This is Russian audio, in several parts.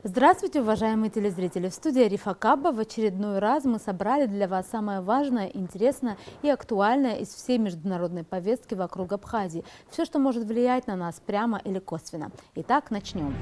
Здравствуйте, уважаемые телезрители! В студии Арифа Кабба в очередной раз мы собрали для вас самое важное, интересное и актуальное из всей международной повестки вокруг Абхазии. Все, что может влиять на нас прямо или косвенно. Итак, начнем.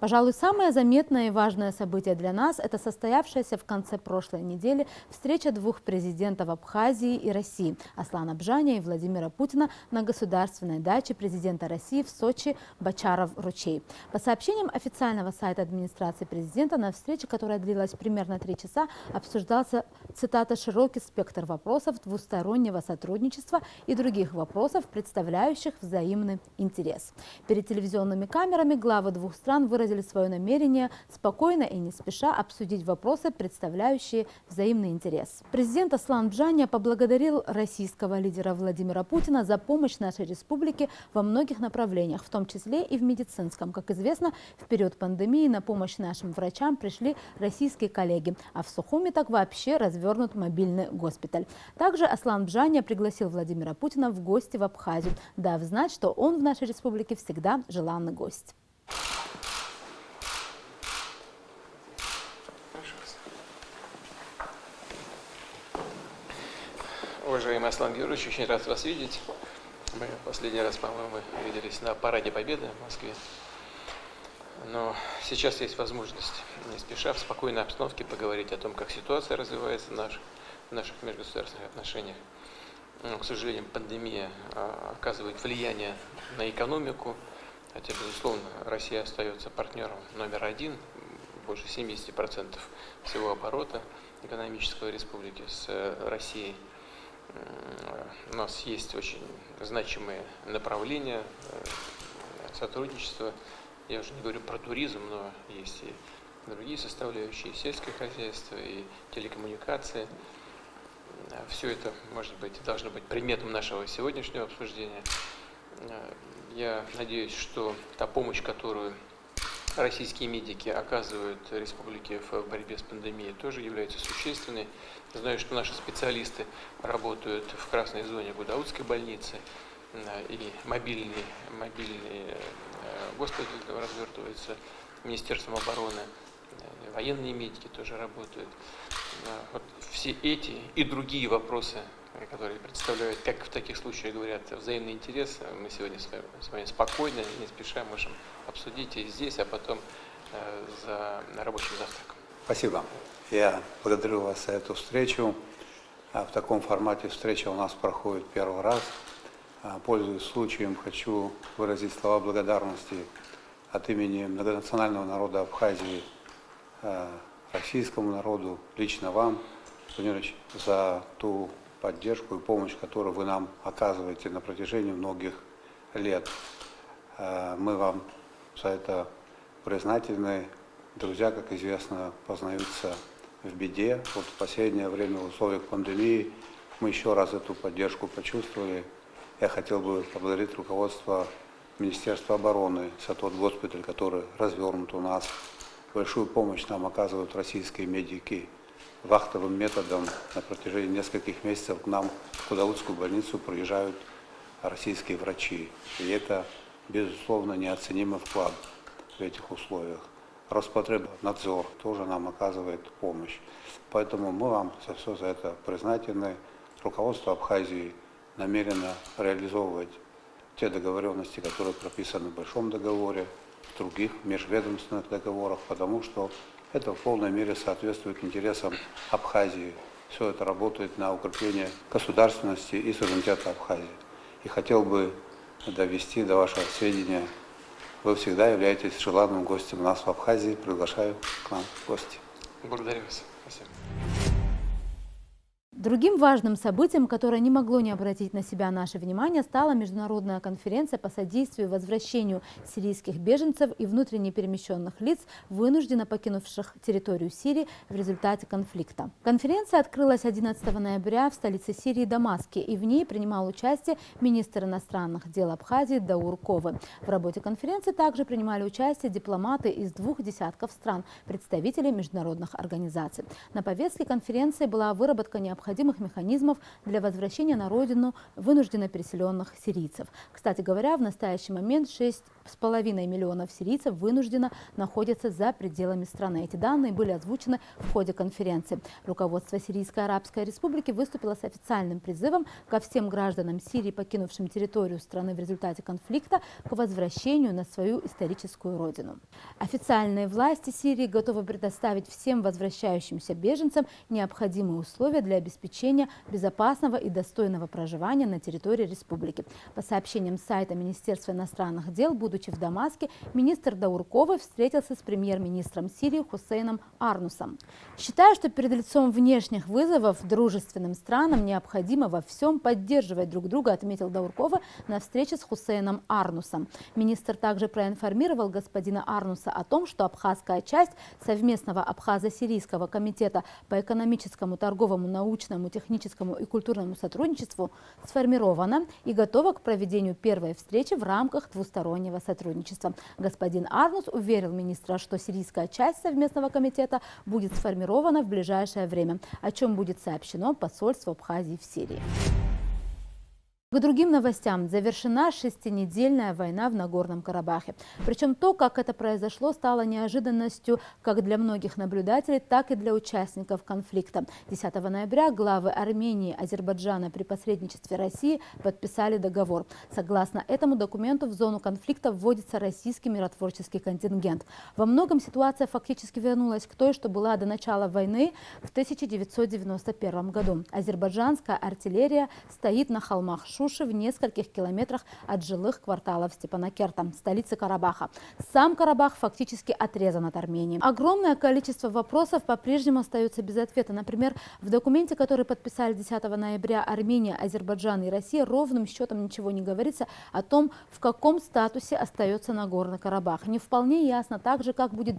Пожалуй, самое заметное и важное событие для нас – это состоявшаяся в конце прошлой недели встреча двух президентов Абхазии и России – Аслана Бжаня и Владимира Путина на государственной даче президента России в Сочи Бочаров-Ручей. По сообщениям официального сайта администрации президента, на встрече, которая длилась примерно 3 часа, обсуждался, цитата, «широкий спектр вопросов двустороннего сотрудничества и других вопросов, представляющих взаимный интерес». Перед телевизионными камерами главы двух стран выразили свое намерение спокойно и не спеша обсудить вопросы, представляющие взаимный интерес. Президент Аслан Бжаня поблагодарил российского лидера Владимира Путина за помощь нашей республике во многих направлениях, в том числе и в медицинском. Как известно, в период пандемии на помощь нашим врачам пришли российские коллеги, а в Сухуми так вообще развернут мобильный госпиталь. Также Аслан Бжаня пригласил Владимира Путина в гости в Абхазию, дав знать, что он в нашей республике всегда желанный гость. Уважаемый Аслан Георгиевич, очень рад вас видеть. Мы последний раз, по-моему, виделись на Параде Победы в Москве. Но сейчас есть возможность, не спеша, в спокойной обстановке поговорить о том, как ситуация развивается в наших межгосударственных отношениях. К сожалению, пандемия оказывает влияние на экономику, хотя, безусловно, Россия остается партнером номер один, больше 70% всего оборота экономического республики с Россией. У нас есть очень значимые направления сотрудничества. Я уже не говорю про туризм, но есть и другие составляющие, и сельское хозяйство, и телекоммуникации. Все это, может быть, должно быть предметом нашего сегодняшнего обсуждения. Я надеюсь, что та помощь, которую российские медики оказывают республике в борьбе с пандемией, тоже является существенной. Знаю, что наши специалисты работают в красной зоне Гудаутской больницы, и мобильный госпиталь развертывается Министерством обороны, военные медики тоже работают. Вот все эти и другие вопросы, которые представляют, как в таких случаях говорят, взаимный интерес, мы сегодня с вами спокойно, не спеша можем обсудить и здесь, а потом за рабочим завтраком. Спасибо. Я благодарю вас за эту встречу. В таком формате встреча у нас проходит первый раз. Пользуясь случаем, хочу выразить слова благодарности от имени многонационального народа Абхазии российскому народу, лично вам, Владимир Ильич, за ту поддержку и помощь, которую вы нам оказываете на протяжении многих лет. Мы вам за это признательны. Друзья, как известно, познаются в беде. Вот в последнее время в условиях пандемии мы еще раз эту поддержку почувствовали. Я хотел бы поблагодарить руководство Министерства обороны за тот госпиталь, который развернут у нас. Большую помощь нам оказывают российские медики. Вахтовым методом на протяжении нескольких месяцев к нам в Гудаутскую больницу приезжают российские врачи. И это, безусловно, неоценимый вклад в этих условиях. Роспотребнадзор тоже нам оказывает помощь. Поэтому мы вам за все это признательны. Руководство Абхазии намерено реализовывать те договоренности, которые прописаны в Большом договоре, в других межведомственных договорах, потому что это в полной мере соответствует интересам Абхазии. Все это работает на укрепление государственности и суверенитета Абхазии. И хотел бы довести до вашего сведения, вы всегда являетесь желанным гостем у нас в Абхазии. Приглашаю к нам в гости. Благодарю вас. Спасибо. Другим важным событием, которое не могло не обратить на себя наше внимание, стала международная конференция по содействию возвращению сирийских беженцев и внутренне перемещенных лиц, вынужденно покинувших территорию Сирии в результате конфликта. Конференция открылась 11 ноября в столице Сирии Дамаске, и в ней принимал участие министр иностранных дел Абхазии Даур Ковы. В работе конференции также принимали участие дипломаты из 2 десятков стран, представители международных организаций. На повестке конференции была выработка необходимых механизмов для возвращения на родину вынужденно переселенных сирийцев. Кстати говоря, в настоящий момент 6 2,5 миллионов сирийцев вынужденно находятся за пределами страны. Эти данные были озвучены в ходе конференции. Руководство Сирийской Арабской Республики выступило с официальным призывом ко всем гражданам Сирии, покинувшим территорию страны в результате конфликта, к возвращению на свою историческую родину. Официальные власти Сирии готовы предоставить всем возвращающимся беженцам необходимые условия для обеспечения безопасного и достойного проживания на территории республики. По сообщениям сайта Министерства иностранных дел, будучи в Дамаске, министр Даурковой встретился с премьер-министром Сирии Хусейном Арнусом. Считая, что перед лицом внешних вызовов дружественным странам необходимо во всем поддерживать друг друга, отметил Дауркова на встрече с Хусейном Арнусом. Министр также проинформировал господина Арнуса о том, что абхазская часть совместного абхазо-сирийского комитета по экономическому, торговому, научному, техническому и культурному сотрудничеству сформирована и готова к проведению первой встречи в рамках двустороннего сотрудничества. Господин Арнус уверил министра, что сирийская часть совместного комитета будет сформирована в ближайшее время, о чем будет сообщено посольству Абхазии в Сирии. К другим новостям. Завершена 6-недельная война в Нагорном Карабахе. Причем то, как это произошло, стало неожиданностью как для многих наблюдателей, так и для участников конфликта. 10 ноября главы Армении и Азербайджана при посредничестве России подписали договор. Согласно этому документу в зону конфликта вводится российский миротворческий контингент. Во многом ситуация фактически вернулась к той, что была до начала войны в 1991 году. Азербайджанская артиллерия стоит на холмах Шуши в нескольких километрах от жилых кварталов Степанакерта, столицы Карабаха. Сам Карабах фактически отрезан от Армении. Огромное количество вопросов по-прежнему остается без ответа. Например, в документе, который подписали 10 ноября Армения, Азербайджан и Россия, ровным счетом ничего не говорится о том, в каком статусе остается Нагорный Карабах. Не вполне ясно также, как будет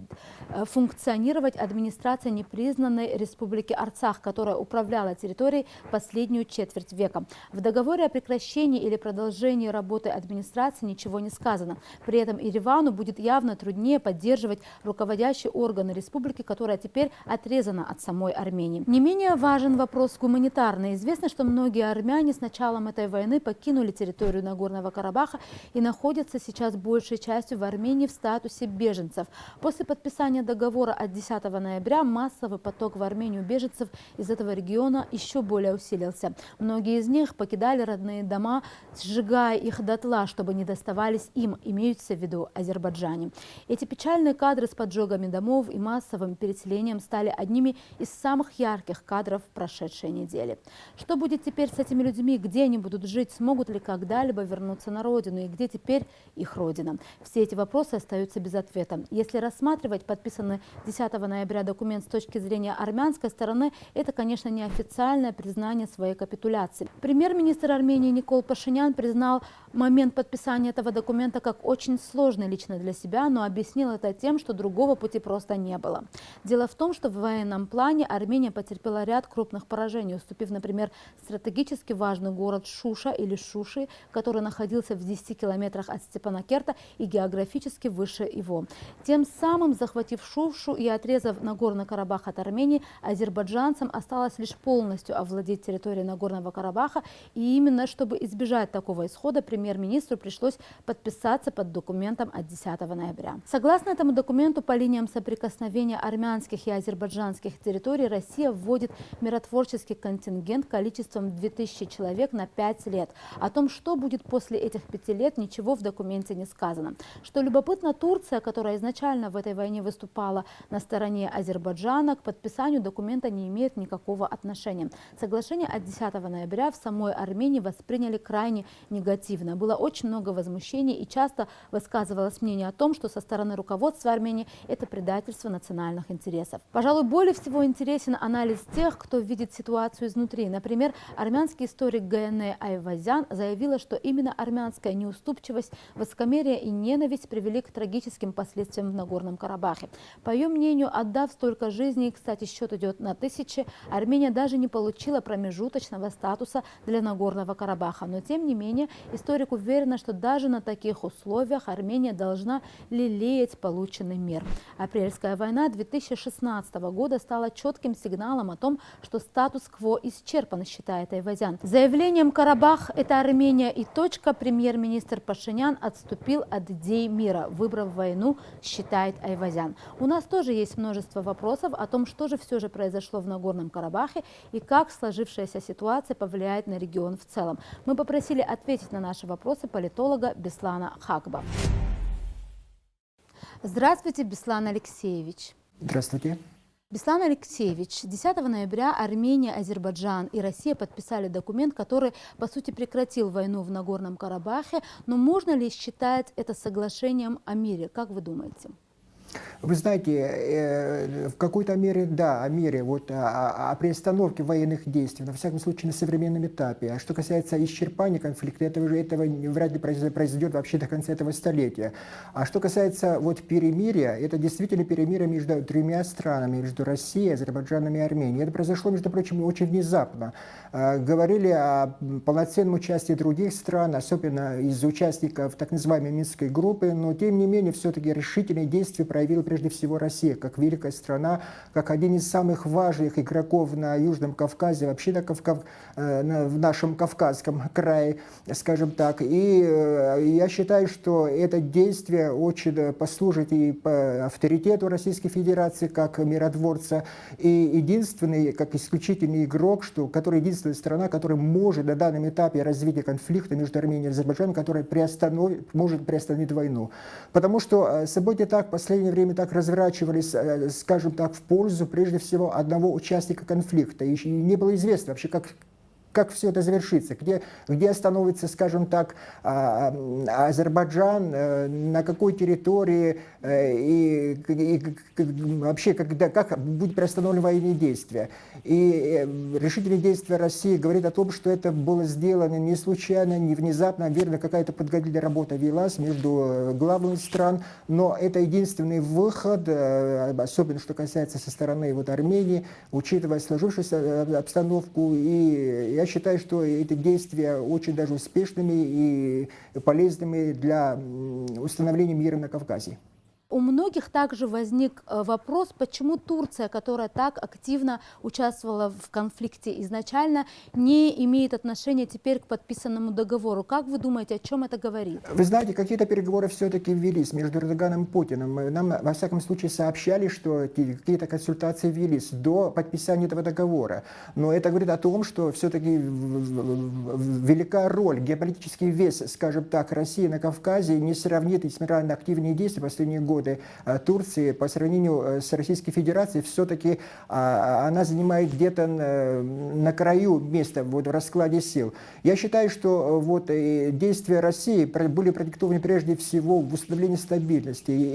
функционировать администрация непризнанной республики Арцах, которая управляла территорией последнюю четверть века. В договоре о прекращении или продолжении работы администрации ничего не сказано. При этом Еревану будет явно труднее поддерживать руководящие органы республики, которая теперь отрезана от самой Армении. Не менее важен вопрос гуманитарный. Известно, что многие армяне с началом этой войны покинули территорию Нагорного Карабаха и находятся сейчас большей частью в Армении в статусе беженцев. После подписания договора от 10 ноября массовый поток в Армению беженцев из этого региона еще более усилился. Многие из них покидали родные дома, сжигая их дотла, чтобы не доставались им, имеются в виду Азербайджане. Эти печальные кадры с поджогами домов и массовым переселением стали одними из самых ярких кадров прошедшей недели. Что будет теперь с этими людьми, где они будут жить, смогут ли когда-либо вернуться на родину и где теперь их родина? Все эти вопросы остаются без ответа. Если рассматривать подписанный 10 ноября документ с точки зрения армянской стороны, это, конечно, неофициальное признание своей капитуляции. Премьер-министр Армении Никол Пашинян признал момент подписания этого документа как очень сложный лично для себя, но объяснил это тем, что другого пути просто не было. Дело в том, что в военном плане Армения потерпела ряд крупных поражений, уступив, например, стратегически важный город Шуша или Шуши, который находился в 10 километрах от Степанакерта и географически выше его. Тем самым, захватив Шушу и отрезав Нагорный Карабах от Армении, азербайджанцам осталось лишь полностью овладеть территорией Нагорного Карабаха, и именно чтобы избежать такого исхода, премьер-министру пришлось подписаться под документом от 10 ноября. Согласно этому документу, по линиям соприкосновения армянских и азербайджанских территорий Россия вводит миротворческий контингент количеством 2000 человек на 5 лет. О том, что будет после этих 5 лет, ничего в документе не сказано. Что любопытно, Турция, которая изначально в этой войне выступала на стороне Азербайджана, к подписанию документа не имеет никакого отношения. Соглашение от 10 ноября в самой Армении восприняли крайне негативно. Было очень много возмущений и часто высказывалось мнение о том, что со стороны руководства Армении это предательство национальных интересов. Пожалуй, более всего интересен анализ тех, кто видит ситуацию изнутри. Например, армянский историк Гаене Айвазян заявила, что именно армянская неуступчивость, высокомерие и ненависть привели к трагическим последствиям в Нагорном Карабахе. По ее мнению, отдав столько жизней, кстати, счет идет на тысячи, Армения даже не получила промежуточного статуса для Нагорного Карабаха. Карабаха. Но тем не менее, историк уверен, что даже на таких условиях Армения должна лелеять полученный мир. Апрельская война 2016 года стала четким сигналом о том, что статус-кво исчерпан, считает Айвазян. Заявлением «Карабах – это Армения и точка» премьер-министр Пашинян отступил от идей мира, выбрав войну, считает Айвазян. У нас тоже есть множество вопросов о том, что же все же произошло в Нагорном Карабахе и как сложившаяся ситуация повлияет на регион в целом. Мы попросили ответить на наши вопросы политолога Беслана Хакба. Здравствуйте, Беслан Алексеевич. Здравствуйте. Беслан Алексеевич, 10 ноября Армения, Азербайджан и Россия подписали документ, который, по сути, прекратил войну в Нагорном Карабахе. Но можно ли считать это соглашением о мире? Как вы думаете? Вы знаете, в какой-то мере, да, о мире, о приостановке военных действий, на всяком случае, на современном этапе. А что касается исчерпания конфликта, этого вряд ли произойдет вообще до конца этого столетия. А что касается перемирия, это действительно перемирие между тремя странами, между Россией, Азербайджаном и Арменией. Это произошло, между прочим, очень внезапно. Говорили о полноценном участии других стран, особенно из участников так называемой Минской группы, но тем не менее, все-таки решительные действия проявила прежде всего Россия, как великая страна, как один из самых важных игроков на Южном Кавказе, вообще в нашем Кавказском крае, скажем так. И я считаю, что это действие очень послужит и по авторитету Российской Федерации как миротворца, и единственный, как исключительный игрок, который единственная страна, которая может на данном этапе развития конфликта между Арменией и Азербайджаном, которая может приостановить войну. Потому что события в последнее время так разворачивались, скажем так, в пользу прежде всего одного участника конфликта. И не было известно вообще, как все это завершится, где остановится, скажем так, Азербайджан, на какой территории и вообще как будет приостановлено военные действия. И решительные действия России говорят о том, что это было сделано не случайно, не внезапно, верно, какая-то подготовительная работа велась между главами стран, но это единственный выход, особенно что касается со стороны Армении, учитывая сложившуюся обстановку. И я считаю, что эти действия очень даже успешными и полезными для установления мира на Кавказе. У многих также возник вопрос, почему Турция, которая так активно участвовала в конфликте изначально, не имеет отношения теперь к подписанному договору. Как вы думаете, о чем это говорит? Вы знаете, какие-то переговоры все-таки велись между Эрдоганом и Путиным. Нам, во всяком случае, сообщали, что какие-то консультации велись до подписания этого договора. Но это говорит о том, что все-таки велика роль, геополитический вес, скажем так, России на Кавказе не сравнит, несмотря на активные действия в последние годы Турции по сравнению с Российской Федерацией, все-таки она занимает где-то на краю места в раскладе сил. Я считаю, что действия России были продиктованы прежде всего в установлении стабильности. И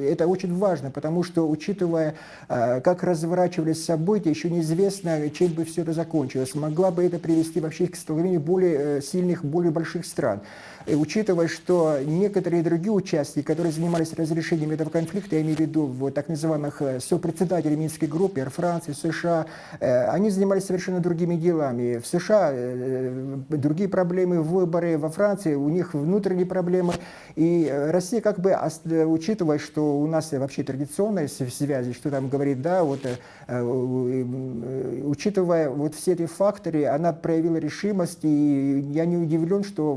это очень важно, потому что, учитывая, как разворачивались события, еще неизвестно, чем бы все это закончилось. Могла бы это привести вообще к столкновению более сильных, более больших стран. И учитывая, что некоторые другие участники, которые занимались разрешением этого конфликта, я имею в виду так называемых сопредседателей Минской группы, Франции, США, они занимались совершенно другими делами. В США другие проблемы, выборы, во Франции у них внутренние проблемы. И Россия, учитывая, что у нас вообще традиционные связи, что там говорит, да, учитывая все эти факторы, она проявила решимость, и я не удивлен, что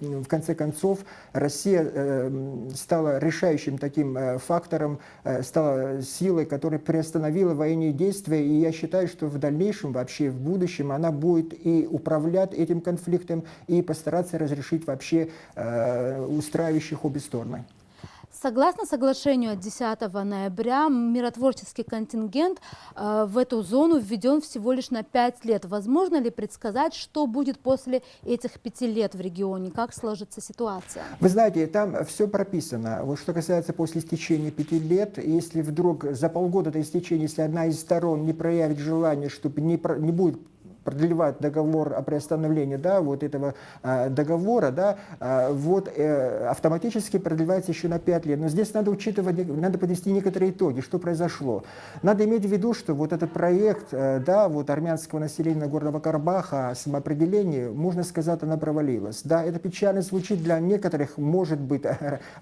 в конце концов Россия стала решающим таким фактором, стала силой, которая приостановила военные действия, и я считаю, что в дальнейшем, вообще в будущем, она будет и управлять этим конфликтом, и постараться разрешить вообще устраивающих обе стороны. Согласно соглашению от 10 ноября, миротворческий контингент в эту зону введен всего лишь на 5 лет. Возможно ли предсказать, что будет после этих 5 лет в регионе? Как сложится ситуация? Вы знаете, там все прописано. Что касается после истечения 5 лет, если вдруг за полгода до истечения, если одна из сторон не проявит желание, чтобы не будет продлевать договор о приостановлении, да, вот этого договора, да, вот автоматически продлевается еще на 5 лет. Но здесь надо учитывать, надо подвести некоторые итоги, что произошло. Надо иметь в виду, что вот этот проект, да, вот армянского населения Нагорного Карабаха, самоопределение, можно сказать, она провалилась. Да, это печально звучит для некоторых, может быть,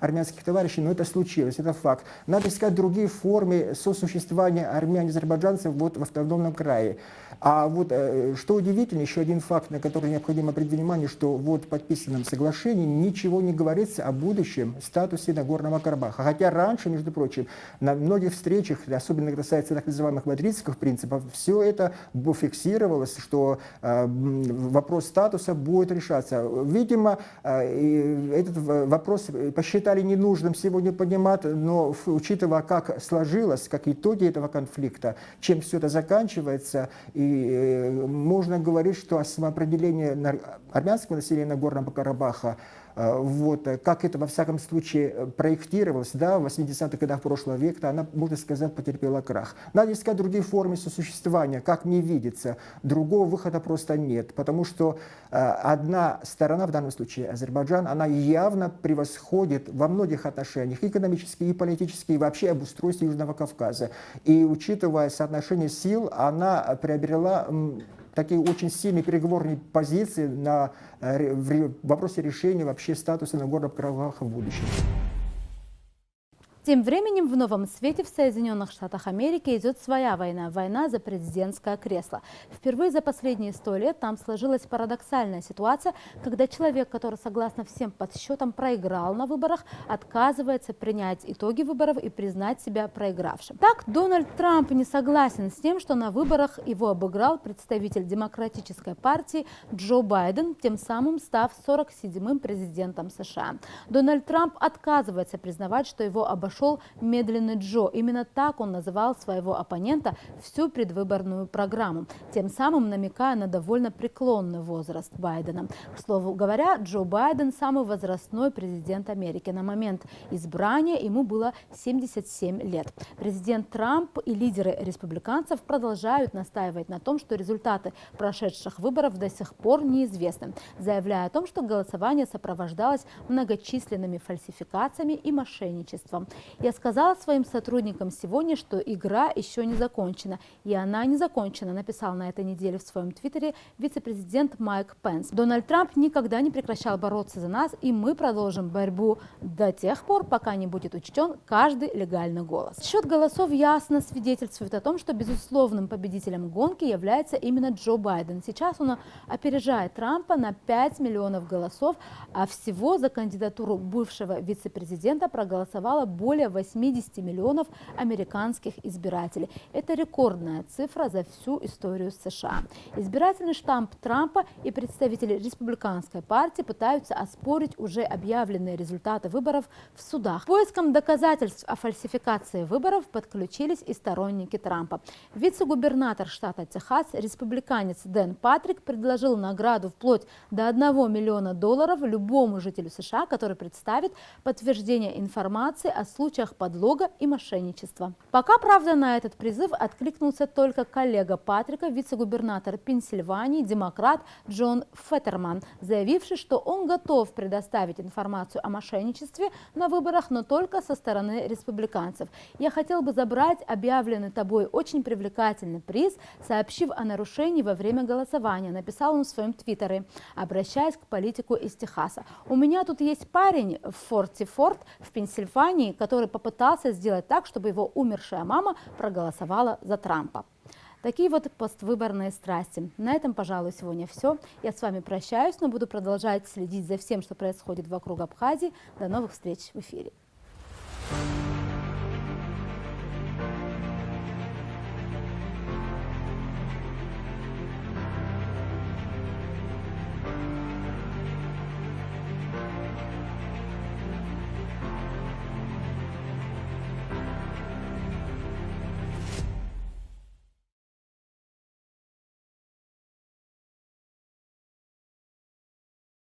армянских товарищей, но это случилось, это факт. Надо искать другие формы сосуществования армян и азербайджанцев вот в автономном крае. А вот что удивительно, еще один факт, на который необходимо обратить внимание, что вот в подписанном соглашении ничего не говорится о будущем статусе Нагорного Карабаха. Хотя раньше, между прочим, на многих встречах, особенно касается так называемых мадридских принципов, все это фиксировалось, что вопрос статуса будет решаться. Видимо, этот вопрос посчитали ненужным сегодня поднимать, но учитывая, как сложилось, как итоги этого конфликта, чем все это заканчивается, и можно говорить, что самоопределение армянского населения Нагорного Карабаха, вот, как это во всяком случае проектировалось, да, в 80-х годах прошлого века, она, можно сказать, потерпела крах. Надо искать другие формы сосуществования, как мне видится. Другого выхода просто нет, потому что одна сторона, в данном случае Азербайджан, она явно превосходит во многих отношениях, экономически, и политически, и вообще об устройстве Южного Кавказа. И учитывая соотношение сил, она приобрела такие очень сильные переговорные позиции в вопросе решения вообще статуса Нагорного Карабаха в будущем. Тем временем в новом свете в Соединенных Штатах Америки идет своя война – война за президентское кресло. Впервые за последние 100 лет там сложилась парадоксальная ситуация, когда человек, который, согласно всем подсчетам, проиграл на выборах, отказывается принять итоги выборов и признать себя проигравшим. Так, Дональд Трамп не согласен с тем, что на выборах его обыграл представитель Демократической партии Джо Байден, тем самым став 47-м президентом США. Дональд Трамп отказывается признавать, что его обошел медленный Джо. Именно так он называл своего оппонента всю предвыборную программу, тем самым намекая на довольно преклонный возраст Байдена. К слову говоря, Джо Байден – самый возрастной президент Америки. На момент избрания ему было 77 лет. Президент Трамп и лидеры республиканцев продолжают настаивать на том, что результаты прошедших выборов до сих пор неизвестны, заявляя о том, что голосование сопровождалось многочисленными фальсификациями и мошенничеством. Я сказала своим сотрудникам сегодня, что игра еще не закончена. И она не закончена, написал на этой неделе в своем твиттере вице-президент Майк Пенс. Дональд Трамп никогда не прекращал бороться за нас, и мы продолжим борьбу до тех пор, пока не будет учтен каждый легальный голос. Счет голосов ясно свидетельствует о том, что безусловным победителем гонки является именно Джо Байден. Сейчас он опережает Трампа на 5 миллионов голосов, а всего за кандидатуру бывшего вице-президента проголосовало более 80 миллионов американских избирателей. Это рекордная цифра за всю историю США. Избирательный штамп Трампа и представители республиканской партии пытаются оспорить уже объявленные результаты выборов в судах. К поискам доказательств о фальсификации выборов подключились и сторонники Трампа. Вице-губернатор штата Техас, республиканец Дэн Патрик, предложил награду вплоть до $1 миллиона любому жителю США, который представит подтверждение информации о случаях подлога и мошенничества. Пока, правда, на этот призыв откликнулся только коллега Патрика, вице-губернатор Пенсильвании, демократ Джон Феттерман, заявивший, что он готов предоставить информацию о мошенничестве на выборах, но только со стороны республиканцев. «Я хотел бы забрать объявленный тобой очень привлекательный приз, сообщив о нарушении во время голосования», написал он в своем твиттере, обращаясь к политику из Техаса. «У меня тут есть парень в Форте Форд в Пенсильвании, который попытался сделать так, чтобы его умершая мама проголосовала за Трампа». Такие вот поствыборные страсти. На этом, пожалуй, сегодня все. Я с вами прощаюсь, но буду продолжать следить за всем, что происходит вокруг Абхазии. До новых встреч в эфире.